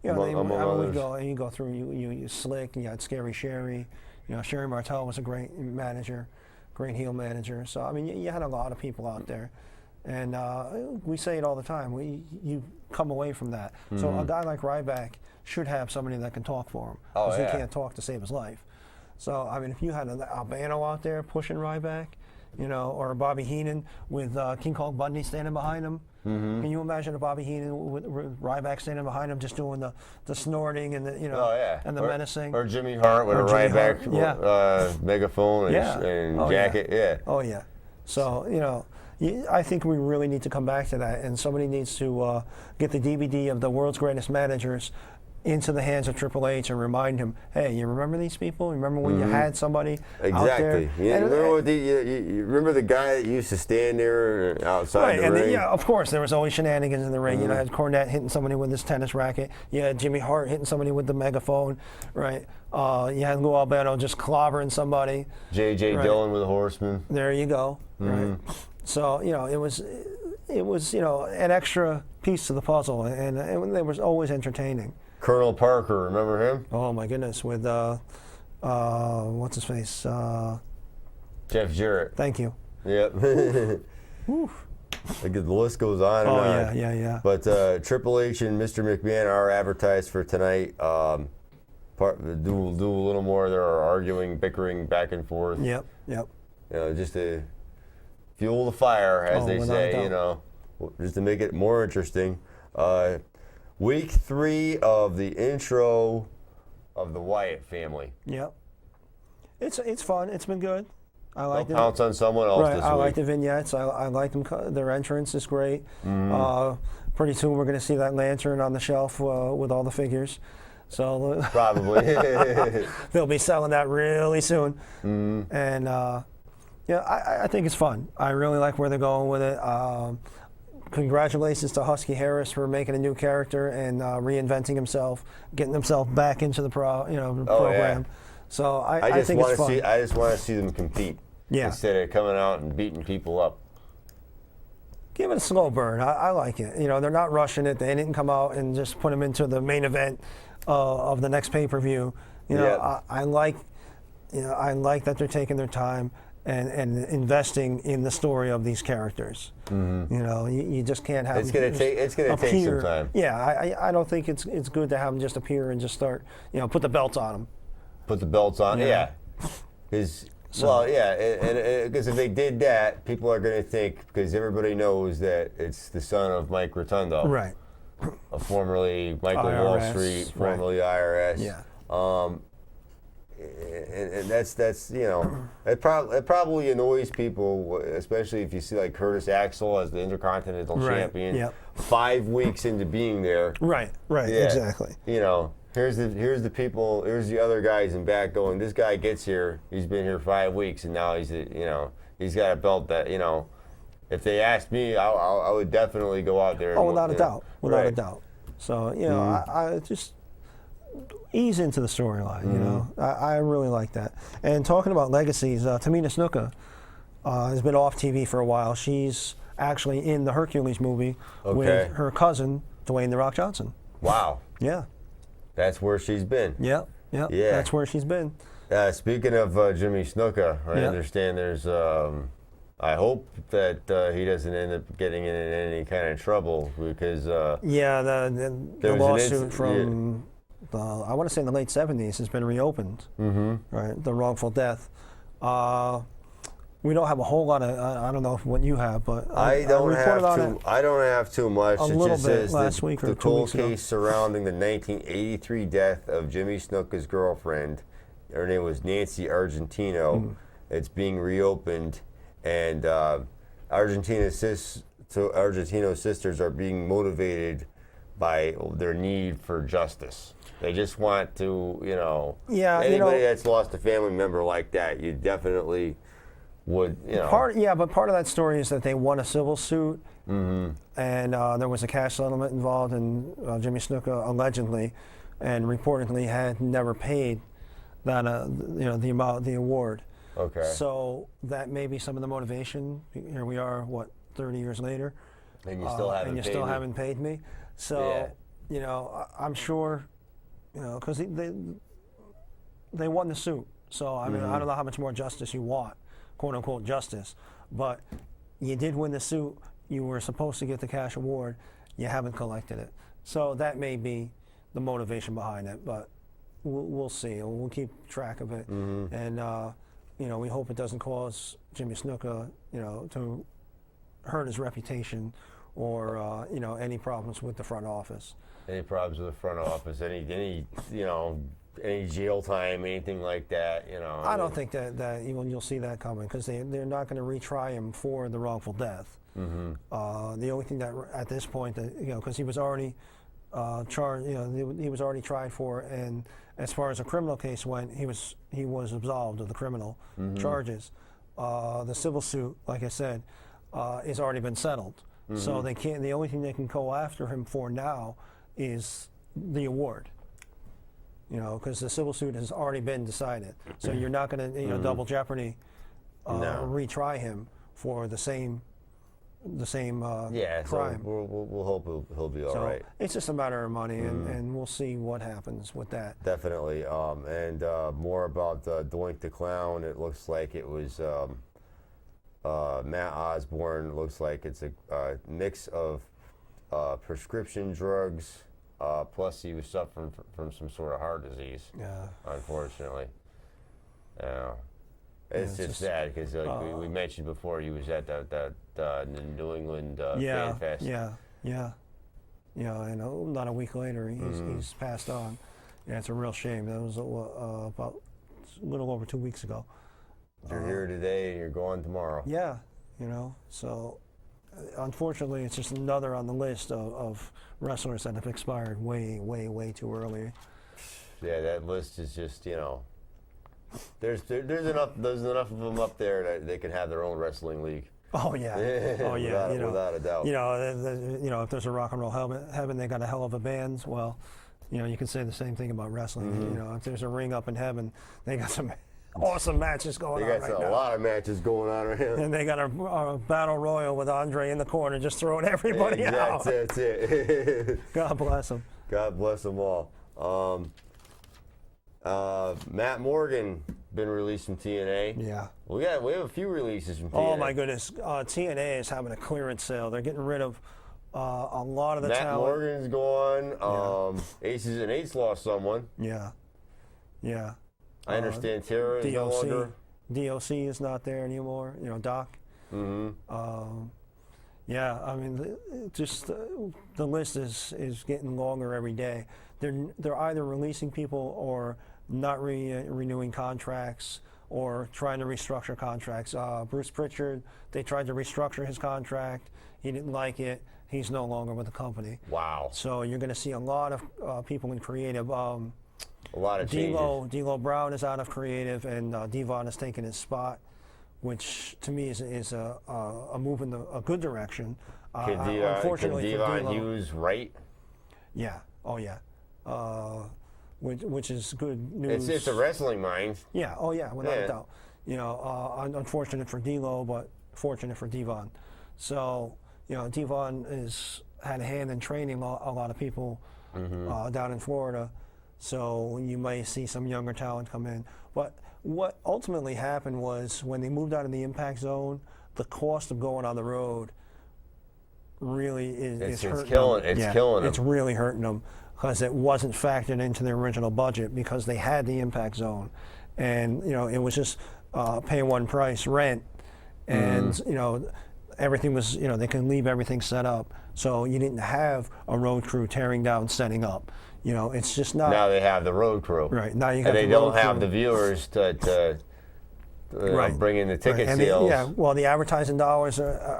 Among others. You go through you Slick, and you had Scary Sherry. Sherry Martel was a great manager, great heel manager. So you had a lot of people out there, and we say it all the time. You come away from that. Mm-hmm. So a guy like Ryback should have somebody that can talk for him, because he can't talk to save his life. So if you had an Albano out there pushing Ryback, or Bobby Heenan with King Kong Bundy standing behind him. Mm-hmm. Can you imagine a Bobby Heenan with Ryback standing behind him, just doing the snorting and and the menacing? Or Jimmy Hart with a Ryback megaphone and jacket. Yeah. Oh yeah. So I think we really need to come back to that, and somebody needs to get the DVD of the World's Greatest Managers into the hands of Triple H and remind him, hey, you remember these people? Remember when you had somebody out there? Exactly. Yeah, you remember the guy that used to stand there outside the ring? Yeah, of course, there was always shenanigans in the ring. You know, you had Cornette hitting somebody with his tennis racket. You had Jimmy Hart hitting somebody with the megaphone, right? You had Lou Albano just clobbering somebody. J.J. Dillon with a Horseman. There you go, right? So, you know, it was, you know, an extra piece to the puzzle, and it was always entertaining. Colonel Parker, remember him? Oh my goodness, with what's his face? Jeff Jarrett. Thank you. Yep. Like the list goes on and on. Yeah. But Triple H and Mr. McMahon are advertised for tonight. Do a little more. They're arguing, bickering back and forth. Yep. You know, just to fuel the fire, as they say. You know, just to make it more interesting. Week 3 of the intro of the Wyatt family. Yep. It's fun. It's been good. I like They'll pounce on someone else this week. I like the vignettes. I like them. Their entrance is great. Pretty soon we're going to see that lantern on the shelf with all the figures. So probably they'll be selling that really soon. And I think it's fun. I really like where they're going with it. Congratulations to Husky Harris for making a new character and reinventing himself, getting himself back into the program. Yeah. So I think it's fun. I just want to see them compete instead of coming out and beating people up. Give it a slow burn. I like it. You know, they're not rushing it. They didn't come out and just put them into the main event of the next pay-per-view. You know, I like that they're taking their time and investing in the story of these characters. You know, you just can't have. It's gonna take some time. Yeah, I don't think it's good to have them just appear and just start. You know, put the belts on them. Put the belts on. Yeah. Because if they did that, people are going to think, because everybody knows that it's the son of Mike Rotundo, right? Formerly Michael IRS, Wall Street, formerly IRS. Yeah. And that's you know, it probably annoys people, especially if you see like Curtis Axel as the Intercontinental Champion, 5 weeks into being there. Right. Exactly. You know, here's the people, here's the other guys in back going, this guy gets here, he's been here 5 weeks, and now he's got a belt that, you know, if they asked me, I would definitely go out there. Oh, without a doubt. So you know, I just ease into the storyline. You know, I really like that. And talking about legacies, Tamina Snuka has been off TV for a while. She's actually in the Hercules movie with her cousin Dwayne "The Rock" Johnson. Wow. Yeah. That's where she's been. Yeah. That's where she's been. Speaking of Jimmy Snuka, I understand there's. I hope that he doesn't end up getting in any kind of trouble because. The lawsuit from. I want to say in the late 70s has been reopened. Right, the wrongful death. We don't have a whole lot of. I don't know what you have, but I don't have too much. A little bit last week or 2 weeks ago. The cold case surrounding the 1983 death of Jimmy Snuka's girlfriend. Her name was Nancy Argentino. It's being reopened, and Argentino's sisters are being motivated by their need for justice. They just want to, you know, anybody that's lost a family member like that, you definitely would, you know. But part of that story is that they won a civil suit, and there was a cash settlement involved, and Jimmy Snuka allegedly and reportedly had never paid that, the amount of the award. Okay. So that may be some of the motivation. Here we are, 30 years later, and you still haven't paid me. So, you know, I'm sure. You know, because they won the suit. So, I mean, I don't know how much more justice you want, quote unquote justice. But you did win the suit. You were supposed to get the cash award. You haven't collected it. So that may be the motivation behind it. But we'll see. We'll keep track of it. And, you know, we hope it doesn't cause Jimmy Snuka, you know, to hurt his reputation or, you know, any problems with the front office. Any problems with the front office? Any jail time? Anything like that? You know. I don't think that you'll see that coming because they're not going to retry him for the wrongful death. The only thing that at this point, that, you know, because he was already charge. He was already tried for, and as far as a criminal case went, he was absolved of the criminal charges. The civil suit, like I said, has already been settled. So they can't. The only thing they can go after him for now is the award. Because the civil suit has already been decided. So you're not going to double jeopardy, retry him for the same crime. So we'll hope he'll be all right. It's just a matter of money, and we'll see what happens with that. Definitely. And more about Doink the Clown. It looks like it was Matt Osborne. Looks like it's a mix of prescription drugs, plus he was suffering from some sort of heart disease. Yeah. Unfortunately. Yeah. It's just sad because we mentioned before he was at the New England Fan Fest. Yeah. And not a week later, he's passed on. Yeah, it's a real shame. That was about a little over 2 weeks ago. You're here today and you're gone tomorrow. Yeah, so unfortunately, it's just another on the list of wrestlers that have expired way, way, way too early. Yeah, that list is just, there's enough of them up there that they can have their own wrestling league. Oh yeah, oh yeah. Without a doubt. If there's a rock and roll heaven, they got a hell of a band. Well, you can say the same thing about wrestling. If there's a ring up in heaven, they got some awesome matches going on right now. They got a lot of matches going on right now. And they got a battle royal with Andre in the corner, just throwing everybody out. That's it. God bless them. God bless them all. Matt Morgan been released from TNA. Yeah. We have a few releases from TNA. Oh my goodness, TNA is having a clearance sale. They're getting rid of a lot of the Matt talent. Morgan's gone. Aces and Eights lost someone. Yeah. I understand Tara is no longer. DOC is not there anymore. Doc. Yeah, I mean, the list is getting longer every day. They're either releasing people or not renewing contracts or trying to restructure contracts. Bruce Pritchard, they tried to restructure his contract. He didn't like it. He's no longer with the company. Wow. So you're going to see a lot of people in creative. A lot of changes. D'Lo Brown is out of creative, and Devon has taken his spot, which to me is a move in a good direction. Unfortunately, can Devon Hughes write? Yeah. Oh yeah. Which is good news. It's a wrestling mind. Yeah. Oh yeah. Without a doubt. Unfortunate for D'Lo, but fortunate for Devon. So Devon had a hand in training a lot of people down in Florida. So you may see some younger talent come in. But what ultimately happened was when they moved out of the impact zone, the cost of going on the road really is hurting them. It's killing them. It's really hurting them because it wasn't factored into their original budget because they had the impact zone. And, it was just pay one price, rent. And, everything was, they can leave everything set up. So you didn't have a road crew tearing down, setting up. It's just not. Now they have the road crew. Right. Now you got and they don't have the viewers to bring in the ticket sales. Well, the advertising dollars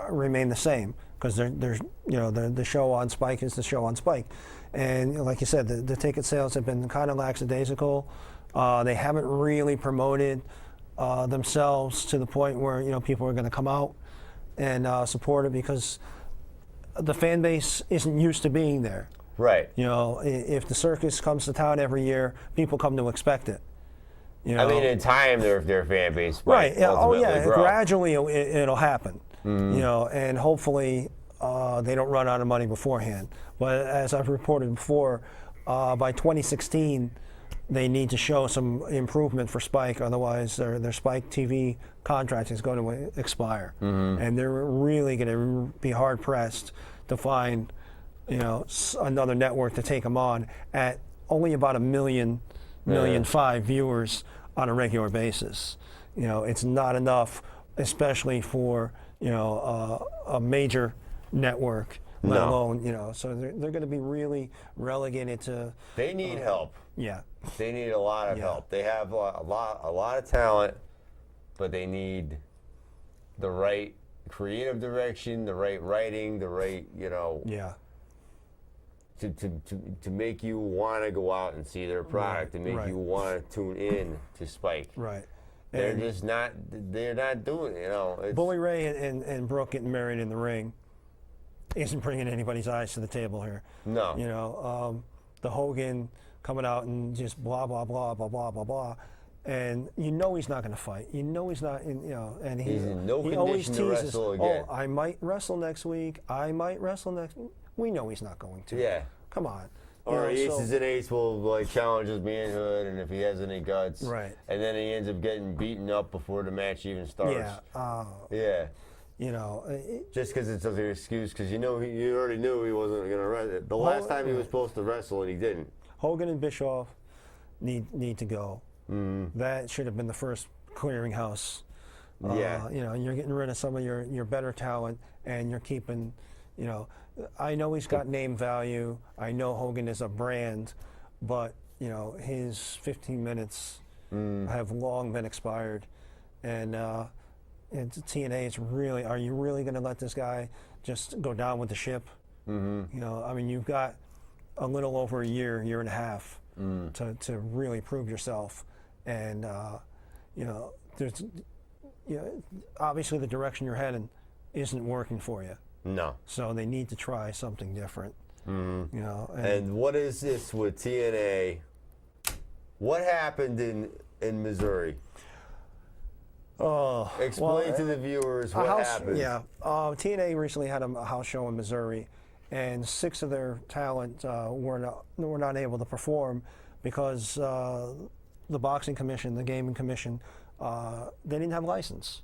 remain the same because there's the show on Spike is the show on Spike, and like you said, the ticket sales have been kind of lackadaisical. They haven't really promoted themselves to the point where people are going to come out and support it because the fan base isn't used to being there. Right. If the circus comes to town every year, people come to expect it. I mean, in time, their fan base might ultimately grow. Gradually it'll happen. And hopefully they don't run out of money beforehand. But as I've reported before, by 2016, they need to show some improvement for Spike. Otherwise, their Spike TV contract is going to expire, and they're really going to be hard pressed to find another network to take them on at only about 1.5 million viewers on a regular basis. It's not enough, especially for a major network, let alone so they're going to be really relegated to. They need help. Yeah, they need a lot of help. They have a lot of talent, but they need the right creative direction, the right writing, the right to make you want to go out and see their product, to make you want to tune in to Spike. Right. They're just not. They're not doing it. You know. Bully Ray and Brooke getting married in the ring isn't bringing anybody's eyes to the table here. No. You know, the Hogan coming out and just blah blah blah blah blah blah blah, and you know he's not going to fight. You know he's not. You know, and he's in no he always condition to teases, wrestle again. "Oh, I might wrestle next week. I might wrestle next." We know he's not going to. Yeah. Come on. Or Aces and Eights will like challenge his manhood, and if he has any guts, right. And then he ends up getting beaten up before the match even starts. Yeah. Yeah. You know, just because it's an excuse, because you know you already knew he wasn't going to wrestle. The last time he was supposed to wrestle and he didn't. Hogan and Bischoff need to go. That should have been the first clearinghouse. Yeah. You know, you're getting rid of some of your better talent, and you're keeping. You know, I know he's got name value. I know Hogan is a brand, but you know his 15 minutes have long been expired, and TNA is really. Are you really going to let this guy just go down with the ship? You know, I mean, you've got a little over a year and a half to really prove yourself, and you know, there's, you know, obviously the direction you're heading isn't working for you. No. So they need to try something different. You know. And what is this with TNA? What happened in Missouri? Explain to the viewers what happened. Yeah, TNA recently had a house show in Missouri, and 6 of their talent were not able to perform because the boxing commission, the gaming commission, they didn't have a license.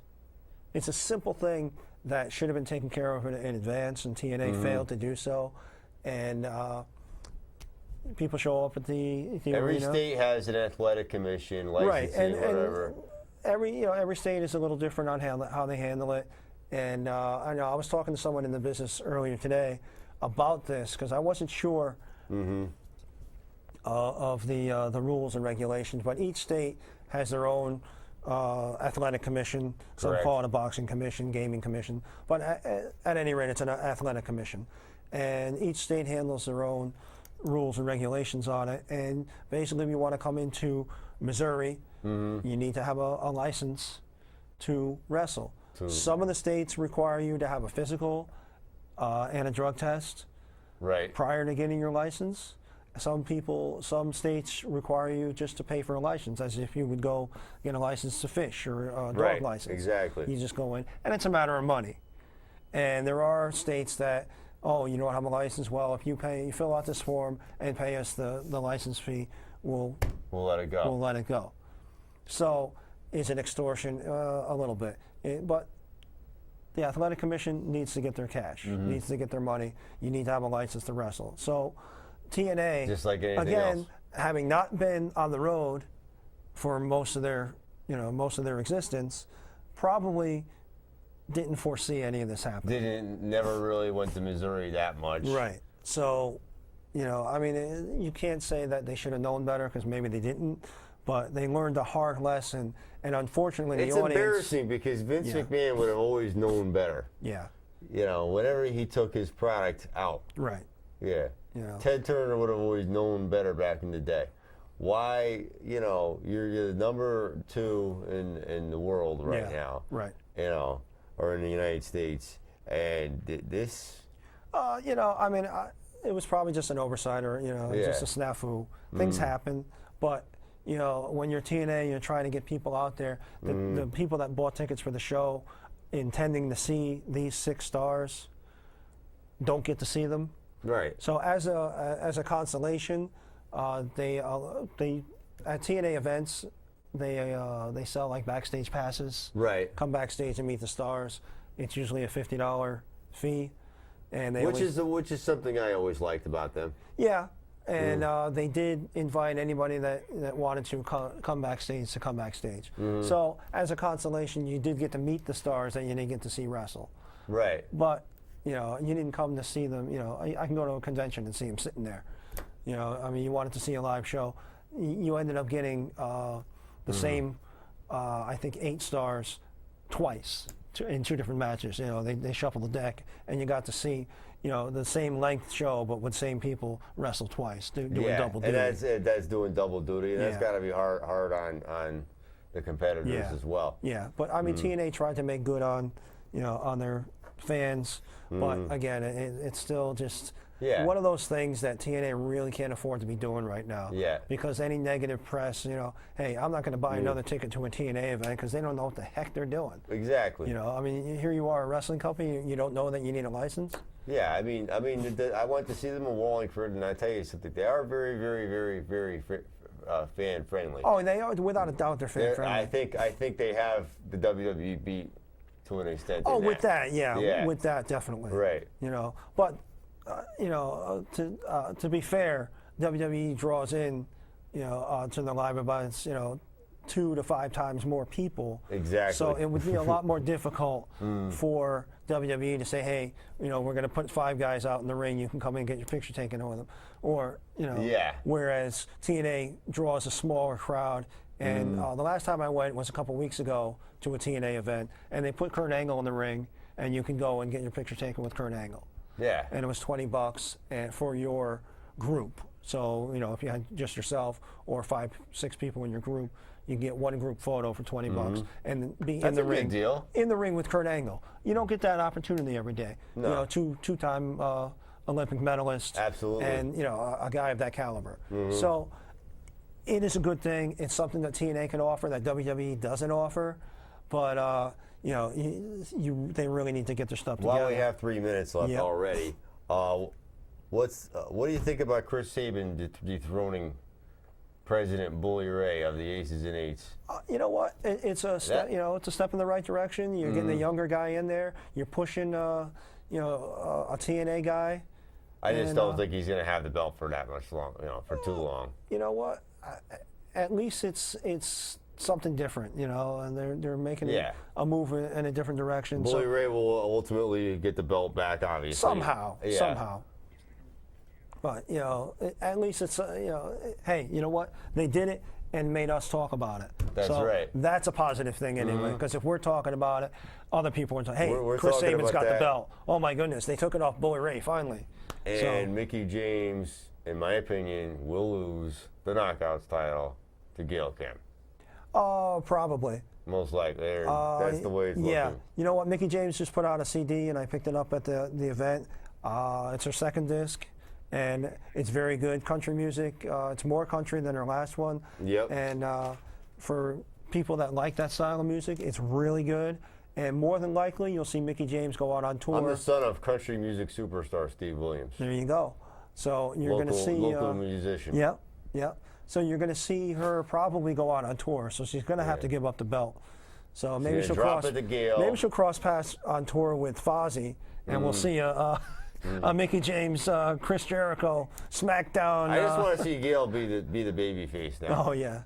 It's a simple thing that should have been taken care of in advance, and TNA failed to do so. And people show up at the every arena. State has an athletic commission, licensing, and whatever. Every state is a little different on how they handle it. And I know I was talking to someone in the business earlier today about this because I wasn't sure of the rules and regulations. But each state has their own athletic commission. Some Correct. call it a boxing commission, gaming commission. But at any rate, it's an athletic commission. And each state handles their own rules and regulations on it. And basically, if you want to come into Missouri, you need to have a license to wrestle. Some of the states require you to have a physical and a drug test prior to getting your license. Some states require you just to pay for a license, as if you would go get a license to fish or a dog license. Exactly. You just go in, and it's a matter of money. And there are states that, oh, you don't have a license. Well, if you fill out this form and pay us the license fee, we'll let it go. We'll let it go. So, is it extortion? A little bit, but the athletic commission needs to get their cash, needs to get their money. You need to have a license to wrestle. So, TNA, just like anything again, else. Having not been on the road for most of their existence, probably didn't foresee any of this happening. Never really went to Missouri that much. Right. So, you know, I mean, you can't say that they should have known better because maybe they didn't, but they learned a hard lesson, and unfortunately, it's the audience. It's embarrassing because Vince McMahon would have always known better. Yeah. You know, whenever he took his product out. Right. Yeah. You know. Ted Turner would have always known better back in the day. Why, you know, you're the number 2 in the world right now. Right. You know, or in the United States, and this. You know, I mean, it was probably just an oversight or just a snafu. Things happen, but you know, when you're TNA, you're trying to get people out there. The people that bought tickets for the show, intending to see these 6 stars, don't get to see them. Right. So as a consolation, they at TNA events, they sell like backstage passes. Right. Come backstage and meet the stars. It's usually a $50 fee, and which is something I always liked about them. Yeah, and they did invite anybody that wanted to come backstage to come backstage. So as a consolation, you did get to meet the stars that you didn't get to see wrestle. Right. But you know, you didn't come to see them. You know, I can go to a convention and see them sitting there. You know, I mean, you wanted to see a live show. You ended up getting the same, I think, 8 stars twice in two different matches. You know, they shuffle the deck, and you got to see, you know, the same length show, but with same people wrestle twice, doing double duty. And that's doing double duty, and that's got to be hard on the competitors as well. Yeah, but I mean, TNA tried to make good on, you know, on their fans, but again, it's still just one of those things that TNA really can't afford to be doing right now. Yeah. Because any negative press, you know, hey, I'm not going to buy another ticket to a TNA event because they don't know what the heck they're doing. Exactly. You know, I mean, here you are, a wrestling company, you don't know that you need a license. Yeah, I mean, I went to see them in Wallingford, and I tell you something, they are very, very, very, very fan friendly. Oh, they are, without a doubt, they're fan friendly. I think they have the WWE beat to an extent. Oh, with that, with that, definitely. Right. You know, but you know, to be fair, WWE draws in, you know, to the live events, you know, 2 to 5 times more people. Exactly. So it would be a lot more difficult for WWE to say, hey, you know, we're going to put 5 guys out in the ring. You can come in and get your picture taken with them, or you know. Yeah. Whereas TNA draws a smaller crowd. And the last time I went was a couple weeks ago to a TNA event, and they put Kurt Angle in the ring, and you can go and get your picture taken with Kurt Angle. Yeah. And it was $20 and for your group. So, you know, if you had just yourself or 5, 6 people in your group, you can get one group photo for $20 and be in the ring. That's a good deal. In the ring with Kurt Angle. You don't get that opportunity every day. No. You know, two-time Olympic medalist. Absolutely. And, you know, a guy of that caliber. So it is a good thing. It's something that TNA can offer that WWE doesn't offer. But, you know, they really need to get their stuff together. While we have 3 minutes left already, what do you think about Chris Sabin dethroning President Bully Ray of the Aces and Eights? You know what? It's a step. You know, it's a step in the right direction. You're getting a younger guy in there. You're pushing, you know, a TNA guy. I just don't think he's going to have the belt for that much long. You know, for too long. You know what? At least it's something different. You know, and they're making a move in a different direction. Bully Ray will ultimately get the belt back, obviously. Somehow. But, you know, at least it's, you know, hey, you know what? They did it and made us talk about it. That's right. That's a positive thing anyway, because if we're talking about it, other people are talking, hey, we're Chris talking Sabin's about got that. the belt. Oh, my goodness. They took it off Bully Ray, finally. And Mickey James, in my opinion, will lose the Knockouts title to Gail Kim. Probably. Most likely. That's the way it's looking. Yeah. You know what? Mickey James just put out a CD, and I picked it up at the event. It's her second disc. And it's very good country music. It's more country than her last one. Yep. And for people that like that style of music, it's really good. And more than likely, you'll see Mickey James go out on tour. I'm the son of country music superstar Steve Williams. There you go. So you're going to see local musician. Yeah. So you're going to see her probably go out on tour. So she's going to have to give up the belt. So maybe she'll cross paths on tour with Fozzy, and we'll see a Mickey James, Chris Jericho, SmackDown. I just want to see Gail be the baby face now. Oh yeah.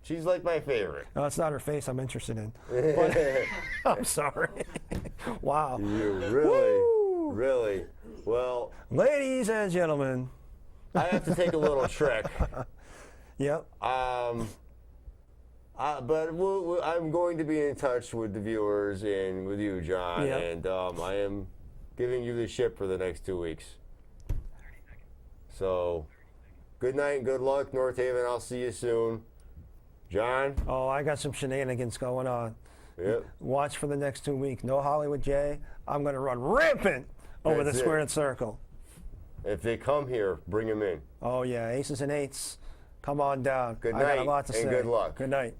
She's like my favorite. No, it's not her face I'm interested in. But, I'm sorry. Wow. You really? Well, ladies and gentlemen, I have to take a little trek. Yep. But I'm going to be in touch with the viewers and with you, John, and I am giving you the ship for the next 2 weeks. So, good night and good luck, North Haven. I'll see you soon. John? Oh, I got some shenanigans going on. Yep. Watch for the next 2 weeks. No Hollywood J. I'm going to run rampant over the squared circle. If they come here, bring them in. Oh, yeah. Aces and Eights. Come on down. Good I night got a lot to say. and good luck. Good night.